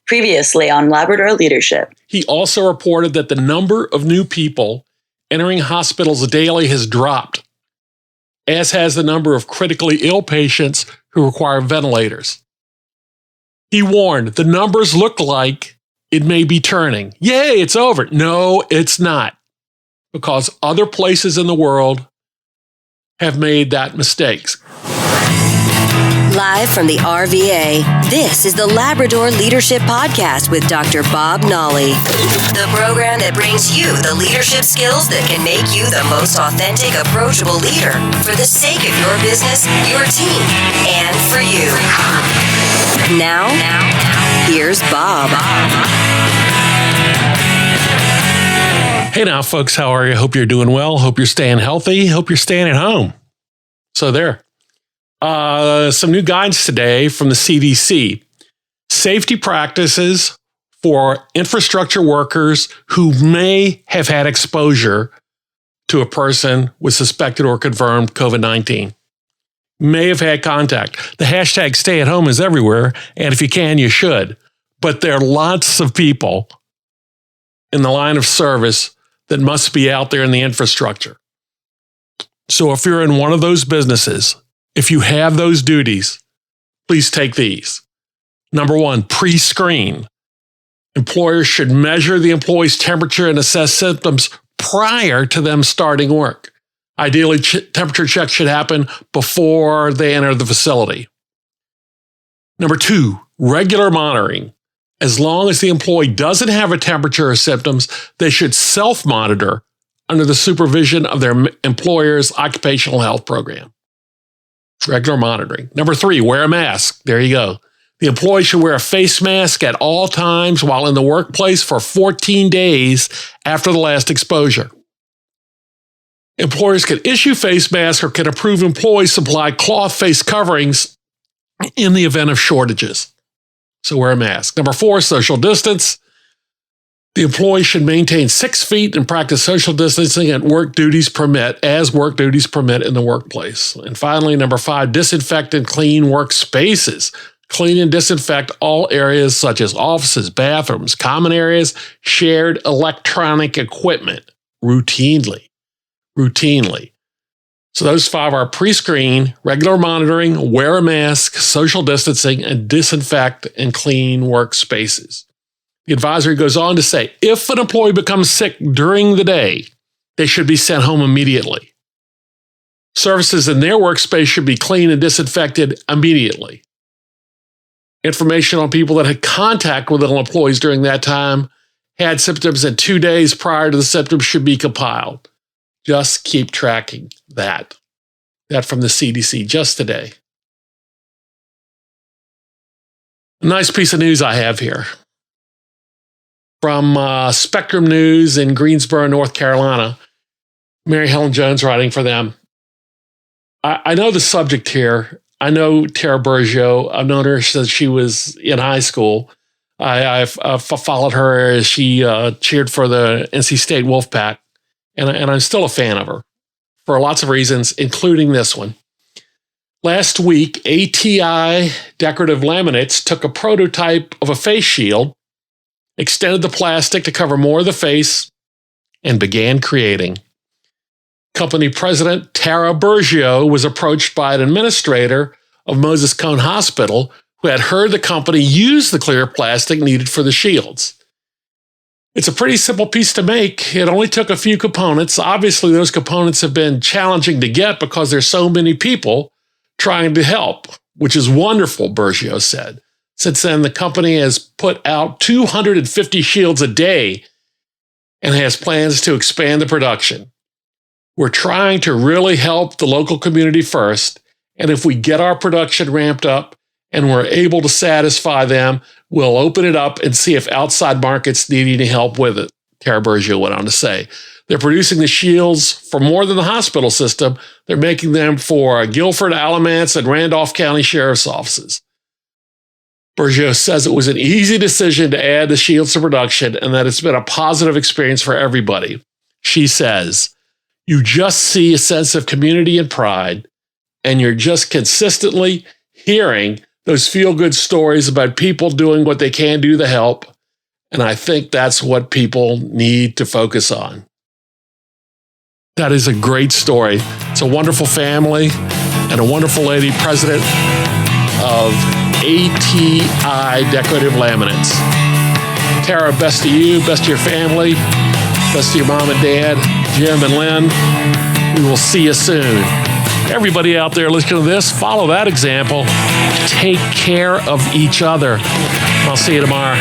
Previously on Labrador Leadership. He also reported that the number of new people entering hospitals daily has dropped, as has the number of critically ill patients who require ventilators. He warned the numbers look like it may be turning. Yay, it's over. No, it's not, because other places in the world have made that mistakes. Live from the RVA, this is the Labrador Leadership Podcast with Dr. Bob Nolly. The program that brings you the leadership skills that can make you the most authentic, approachable leader for the sake of your business, your team, and for you. Now, here's Bob. Hey now, folks, how are you? Hope you're doing well. Hope you're staying healthy. Hope you're staying at home. So there. Some new guidance today from the CDC. Safety practices for infrastructure workers who may have had exposure to a person with suspected or confirmed COVID-19. May have had contact. The hashtag stay at home is everywhere, and if you can, you should. But there are lots of people in the line of service that must be out there in the infrastructure. So if you're in one of those businesses, if you have those duties, please take these. Number one, pre-screen. Employers should measure the employee's temperature and assess symptoms prior to them starting work. Ideally, temperature checks should happen before they enter the facility. Number two, regular monitoring. As long as the employee doesn't have a temperature or symptoms, they should self-monitor under the supervision of their employer's occupational health program. Regular monitoring. Number three, wear a mask. There you go. The employee should wear a face mask at all times while in the workplace for 14 days after the last exposure. Employers can issue face masks or can approve employees supply cloth face coverings in the event of shortages. So wear a mask. Number four, social distance. The employee should maintain 6 feet and practice social distancing as work duties permit in the workplace. And finally, number five, disinfect and clean workspaces. Clean and disinfect all areas such as offices, bathrooms, common areas, shared electronic equipment routinely. So those five are pre-screen, regular monitoring, wear a mask, social distancing, and disinfect and clean workspaces. The advisory goes on to say, if an employee becomes sick during the day, they should be sent home immediately. Services in their workspace should be cleaned and disinfected immediately. Information on people that had contact with ill employees during that time, had symptoms in 2 days prior to the symptoms should be compiled. Just keep tracking that. That from the CDC just today. A nice piece of news I have here. From Spectrum News in Greensboro, North Carolina. Mary Helen Jones writing for them. I know the subject here. I know Tara Burgio. I've known her since she was in high school. I've followed her as she cheered for the NC State Wolfpack. And I'm still a fan of her for lots of reasons, including this one. Last week, ATI Decorative Laminates took a prototype of a face shield, extended the plastic to cover more of the face, and began creating. Company president Tara Burgio was approached by an administrator of Moses Cone Hospital who had heard the company use the clear plastic needed for the shields. It's a pretty simple piece to make. It only took a few components. Obviously, those components have been challenging to get because there's so many people trying to help, which is wonderful, Burgio said. Since then, the company has put out 250 shields a day and has plans to expand the production. We're trying to really help the local community first, and if we get our production ramped up and we're able to satisfy them, we'll open it up and see if outside markets need any help with it, Tara Burgio went on to say. They're producing the shields for more than the hospital system. They're making them for Guilford, Alamance, and Randolph County Sheriff's offices. Burgio says it was an easy decision to add the shields to production and that it's been a positive experience for everybody. She says, you just see a sense of community and pride, and you're just consistently hearing those feel-good stories about people doing what they can do to help. And I think that's what people need to focus on. That is a great story. It's a wonderful family and a wonderful lady, president of ATI Decorative Laminates. Tara, best to you, best to your family, best to your mom and dad, Jim and Lynn. We will see you soon. Everybody out there listening to this, follow that example. Take care of each other. I'll see you tomorrow.